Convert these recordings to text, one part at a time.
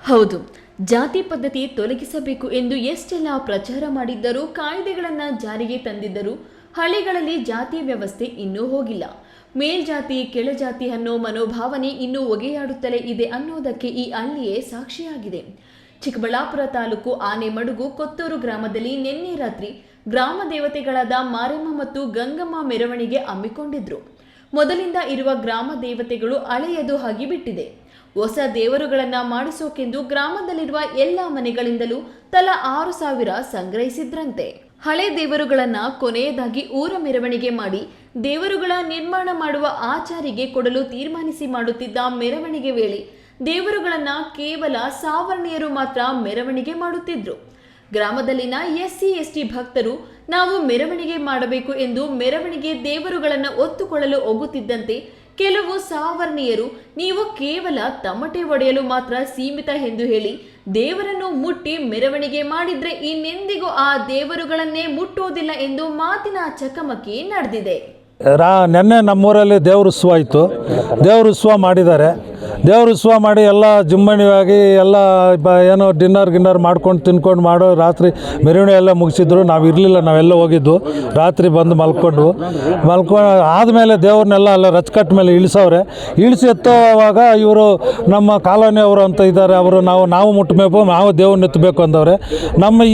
ಹೌದು, ಜಾತಿ ಪದ್ಧತಿ ತೊಲಗಿಸಬೇಕು ಎಂದು ಎಷ್ಟೆಲ್ಲ ಪ್ರಚಾರ ಮಾಡಿದ್ದರೂ, ಕಾಯ್ದೆಗಳನ್ನು ಜಾರಿಗೆ ತಂದಿದ್ದರೂ ಹಳ್ಳಿಗಳಲ್ಲಿ ಜಾತಿ ವ್ಯವಸ್ಥೆ ಇನ್ನೂ ಹೋಗಿಲ್ಲ. ಮೇಲ್ಜಾತಿ ಕೆಳಜಾತಿ ಅನ್ನೋ ಮನೋಭಾವನೆ ಇನ್ನೂ ಒಗೆಯಾಡುತ್ತಲೇ ಇದೆ ಅನ್ನೋದಕ್ಕೆ ಈ ಹಳ್ಳಿಯೇ ಸಾಕ್ಷಿಯಾಗಿದೆ. ಚಿಕ್ಕಬಳ್ಳಾಪುರ ತಾಲೂಕು ಆನೆಮಡುಗು ಕೊತ್ತೂರು ಗ್ರಾಮದಲ್ಲಿ ನಿನ್ನೆ ರಾತ್ರಿ ಗ್ರಾಮ ದೇವತೆಗಳಾದ ಮಾರೆಮ್ಮ ಮತ್ತು ಗಂಗಮ್ಮ ಮೆರವಣಿಗೆ ಹಮ್ಮಿಕೊಂಡಿದ್ರು. ಮೊದಲಿಂದ ಇರುವ ಗ್ರಾಮ ದೇವತೆಗಳು ಹಳೆಯದು ಆಗಿಬಿಟ್ಟಿದೆ. ಹೊಸ ದೇವರುಗಳನ್ನ ಮಾಡಿಸೋಕೆಂದು ಗ್ರಾಮದಲ್ಲಿರುವ ಎಲ್ಲ ಮನೆಗಳಿಂದಲೂ ತಲಾ 6,000 ಸಂಗ್ರಹಿಸಿದ್ರಂತೆ. ಹಳೆ ದೇವರುಗಳನ್ನ ಕೊನೆಯದಾಗಿ ಊರ ಮೆರವಣಿಗೆ ಮಾಡಿ ದೇವರುಗಳ ನಿರ್ಮಾಣ ಮಾಡುವ ಆಚಾರಿಗೆ ಕೊಡಲು ತೀರ್ಮಾನಿಸಿ ಮಾಡುತ್ತಿದ್ದ ಮೆರವಣಿಗೆ ವೇಳೆ ದೇವರುಗಳನ್ನ ಕೇವಲ ಸಾವರ್ಣೀಯರು ಮಾತ್ರ ಮೆರವಣಿಗೆ ಮಾಡುತ್ತಿದ್ರು. ಗ್ರಾಮದಲ್ಲಿನ SC/ST ಭಕ್ತರು ನಾವು ಮೆರವಣಿಗೆ ಮಾಡಬೇಕು ಎಂದು ಮೆರವಣಿಗೆ ದೇವರುಗಳನ್ನು ಹೊತ್ತುಕೊಳ್ಳಲು ಹೋಗುತ್ತಿದ್ದಂತೆ ಕೆಲವು ಸಾವರ್ಣೀಯರು ನೀವು ಕೇವಲ ತಮಟೆ ಒಡೆಯಲು ಮಾತ್ರ ಸೀಮಿತ ಎಂದು ಹೇಳಿ ದೇವರನ್ನು ಮುಟ್ಟಿ ಮೆರವಣಿಗೆ ಮಾಡಿದ್ರೆ ಇನ್ನೆಂದಿಗೂ ಆ ದೇವರುಗಳನ್ನೇ ಮುಟ್ಟೋದಿಲ್ಲ ಎಂದು ಮಾತಿನ ಚಕಮಕಿ ನಡೆದಿದೆ. ನೆನ್ನೆ ನಮ್ಮೂರಲ್ಲಿ ದೇವ್ರ ಉತ್ಸವ ಆಯಿತು. ದೇವ್ರ ಉತ್ಸವ ಮಾಡಿದ್ದಾರೆ. ದೇವ್ರ ಉತ್ಸವ ಮಾಡಿ ಎಲ್ಲ ಜುಮ್ಮಣಿಯಾಗಿ ಎಲ್ಲ ಏನೋ ಡಿನ್ನರ್ ಮಾಡ್ಕೊಂಡು ತಿನ್ಕೊಂಡು ಮಾಡೋ ರಾತ್ರಿ ಮೆರವಣಿಗೆ ಎಲ್ಲ ಮುಗಿಸಿದ್ರು. ನಾವು ಇರಲಿಲ್ಲ, ನಾವೆಲ್ಲ ಹೋಗಿದ್ದು. ರಾತ್ರಿ ಬಂದು ಮಲ್ಕೊಂಡು ಆದಮೇಲೆ ದೇವ್ರನ್ನೆಲ್ಲ ಅಲ್ಲ ರಚಕಟ್ಟ ಮೇಲೆ ಇಳಿಸೋರೆ. ಇಳಿಸಿ ಎತ್ತೋವಾಗ ಇವರು ನಮ್ಮ ಕಾಲೋನಿಯವರು ಅಂತ ಇದ್ದಾರೆ, ಅವರು ನಾವು ಮುಟ್ಟಬೇಕು, ನಾವು ದೇವ್ರನ್ನ ಎತ್ತಬೇಕು ಅಂದವ್ರೆ.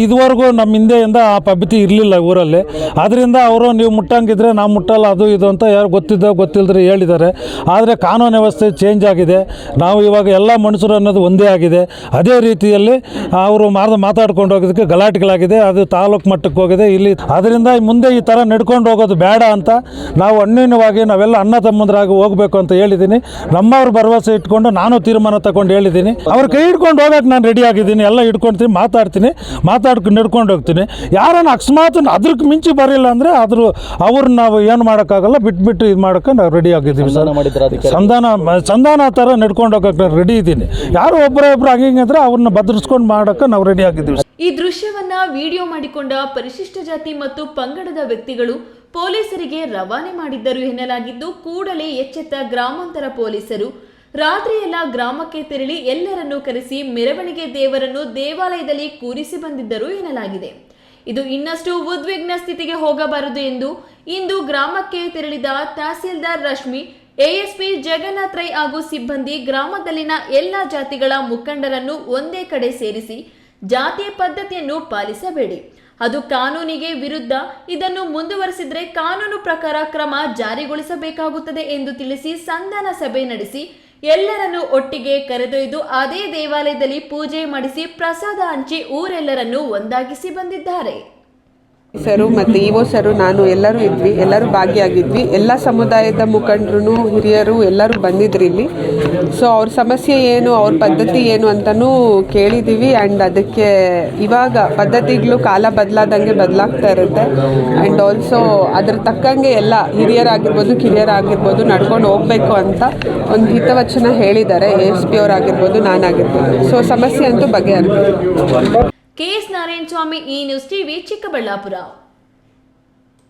ಇದುವರೆಗೂ ನಮ್ಮ ಹಿಂದೆಯಿಂದ ಆ ಪದ್ಧತಿ ಇರಲಿಲ್ಲ ಊರಲ್ಲಿ. ಅದರಿಂದ ಅವರು ನೀವು ಮುಟ್ಟಂಗಿದ್ರೆ ನಾವು ಮುಟ್ಟಲ್ಲ ಅದು ಇದು ಅಂತ ಯಾರು ಗೊತ್ತಿಲ್ಲದ್ರೆ ಹೇಳಿದ್ದಾರೆ. ಆದರೆ ಕಾನೂನು ವ್ಯವಸ್ಥೆ ಚೇಂಜ್ ಆಗಿದೆ. ನಾವು ಇವಾಗ ಎಲ್ಲ ಮನುಷ್ಯರು ಅನ್ನೋದು ಒಂದೇ ಆಗಿದೆ. ಅದೇ ರೀತಿಯಲ್ಲಿ ಅವರು ಮಾತಾಡ್ಕೊಂಡು ಹೋಗೋದಕ್ಕೆ ಗಲಾಟೆಗಳಾಗಿದೆ. ಅದು ತಾಲೂಕು ಮಟ್ಟಕ್ಕೆ ಹೋಗಿದೆ. ಇಲ್ಲಿ ಅದರಿಂದ ಮುಂದೆ ಈ ಥರ ನಡ್ಕೊಂಡು ಹೋಗೋದು ಬೇಡ ಅಂತ ನಾವು ಅನ್ಯೋನ್ಯವಾಗಿ ನಾವೆಲ್ಲ ಅಣ್ಣ ತಮ್ಮಂದ್ರಾಗಿ ಹೋಗಬೇಕು ಅಂತ ಹೇಳಿದ್ದೀನಿ. ನಮ್ಮವ್ರ ಭರವಸೆ ಇಟ್ಕೊಂಡು ನಾನು ತೀರ್ಮಾನ ತಗೊಂಡು ಹೇಳಿದ್ದೀನಿ. ಅವ್ರ ಕೈ ಹಿಡ್ಕೊಂಡು ಹೋಗೋಕೆ ನಾನು ರೆಡಿ ಆಗಿದ್ದೀನಿ. ಎಲ್ಲ ಹಿಡ್ಕೊಳ್ತೀನಿ, ಮಾತಾಡ್ಕೊಂಡು ನಡ್ಕೊಂಡು ಹೋಗ್ತೀನಿ. ಯಾರನ್ನ ಅಕಸ್ಮಾತ್ ಅದಕ್ಕೆ ಮಿಂಚಿ ಬರಲಿಲ್ಲ ಅಂದರೆ ಅವ್ರನ್ನ ನಾವು ಏನು ಮಾಡೋಕ್ಕಾಗಲ್ಲ, ಬಿಟ್ಬಿಟ್ಟು ಇದು ಮಾಡೋಕ್ಕೆ ನಾವು ರೆಡಿ ಆಗಿದ್ದೀವಿ ಸರ್. ಸಂಧಾನ ಥರ ನಡ್ಕೊಂಡು ಹೋಗೋಕೆ ರೆಡಿ ಇದ್ದೀನಿ. ಯಾರು ಒಬ್ಬರೊಬ್ಬರು ಹಂಗಿದ್ರೆ ಅವ್ರನ್ನ ಭದ್ರಿಸ್ಕೊಂಡು ಮಾಡೋಕ್ಕೆ ನಾವು ರೆಡಿ ಆಗಿದ್ದೀವಿ. ಈ ದೃಶ್ಯವನ್ನ ವಿಡಿಯೋ ಮಾಡಿಕೊಂಡ ಪರಿಶಿಷ್ಟ ಜಾತಿ ಮತ್ತು ಪಂಗಡದ ವ್ಯಕ್ತಿಗಳು ಪೊಲೀಸರಿಗೆ ರವಾನೆ ಮಾಡಿದ್ದರು ಎನ್ನಲಾಗಿದ್ದು, ಕೂಡಲೇ ಎಚ್ಚೆತ್ತ ಗ್ರಾಮಾಂತರ ಪೊಲೀಸರು ರಾತ್ರಿಯೆಲ್ಲ ಗ್ರಾಮಕ್ಕೆ ತೆರಳಿ ಎಲ್ಲರನ್ನೂ ಕರೆಸಿ ಮೆರವಣಿಗೆ ದೇವರನ್ನು ದೇವಾಲಯದಲ್ಲಿ ಕೂರಿಸಿ ಬಂದಿದ್ದರು ಎನ್ನಲಾಗಿದೆ. ಇದು ಇನ್ನಷ್ಟು ಉದ್ವಿಗ್ನ ಸ್ಥಿತಿಗೆ ಹೋಗಬಾರದು ಎಂದು ಇಂದು ಗ್ರಾಮಕ್ಕೆ ತೆರಳಿದ ತಹಸೀಲ್ದಾರ್ ರಶ್ಮಿ, ASP ಜಗನ್ನಾಥ್ ರೈ ಹಾಗೂ ಸಿಬ್ಬಂದಿ ಗ್ರಾಮದಲ್ಲಿನ ಎಲ್ಲ ಜಾತಿಗಳ ಮುಖಂಡರನ್ನು ಒಂದೇ ಕಡೆ ಸೇರಿಸಿ ಜಾತಿಯ ಪದ್ಧತಿಯನ್ನು ಪಾಲಿಸಬೇಡಿ, ಅದು ಕಾನೂನಿಗೆ ವಿರುದ್ಧ, ಇದನ್ನು ಮುಂದುವರೆಸಿದರೆ ಕಾನೂನು ಪ್ರಕಾರ ಕ್ರಮ ಜಾರಿಗೊಳಿಸಬೇಕಾಗುತ್ತದೆ ಎಂದು ತಿಳಿಸಿ ಸಂಧಾನ ಸಭೆ ನಡೆಸಿ ಎಲ್ಲರನ್ನು ಒಟ್ಟಿಗೆ ಕರೆದೊಯ್ದು ಅದೇ ದೇವಾಲಯದಲ್ಲಿ ಪೂಜೆ ಮಾಡಿಸಿ ಪ್ರಸಾದ ಹಂಚಿ ಊರೆಲ್ಲರನ್ನು ಒಂದಾಗಿಸಿ ಬಂದಿದ್ದಾರೆ. ಸರು ಮತ್ತು EO ಸರು ನಾನು ಎಲ್ಲರೂ ಇದ್ವಿ, ಎಲ್ಲರೂ ಭಾಗಿಯಾಗಿದ್ವಿ. ಎಲ್ಲ ಸಮುದಾಯದ ಮುಖಂಡರು ಹಿರಿಯರು ಎಲ್ಲರೂ ಬಂದಿದ್ರು ಇಲ್ಲಿ. ಸೊ ಅವ್ರ ಸಮಸ್ಯೆ ಏನು, ಅವ್ರ ಪದ್ಧತಿ ಏನು ಅಂತಲೂ ಕೇಳಿದ್ದೀವಿ. ಆ್ಯಂಡ್ ಅದಕ್ಕೆ ಇವಾಗ ಪದ್ಧತಿಗಳು ಕಾಲ ಬದಲಾದಂಗೆ ಬದಲಾಗ್ತಾ ಇರುತ್ತೆ. ಆ್ಯಂಡ್ ಆಲ್ಸೋ ಅದ್ರ ತಕ್ಕಂಗೆ ಎಲ್ಲ ಹಿರಿಯರಾಗಿರ್ಬೋದು ಕಿರಿಯರಾಗಿರ್ಬೋದು ನಡ್ಕೊಂಡು ಹೋಗಬೇಕು ಅಂತ ಒಂದು ಹಿತವಚನ ಹೇಳಿದ್ದಾರೆ. ASP ಅವರಾಗಿರ್ಬೋದು, ನಾನಾಗಿರ್ಬೋದು. ಸೊ ಸಮಸ್ಯೆ ಅಂತೂ ಬಗೆಹರಿಯುತ್ತೆ. KS ನಾರಾಯಣ ಸ್ವಾಮಿ, ಈ ನ್ಯೂಸ್ TV, ಚಿಕ್ಕಬಳ್ಳಾಪುರ.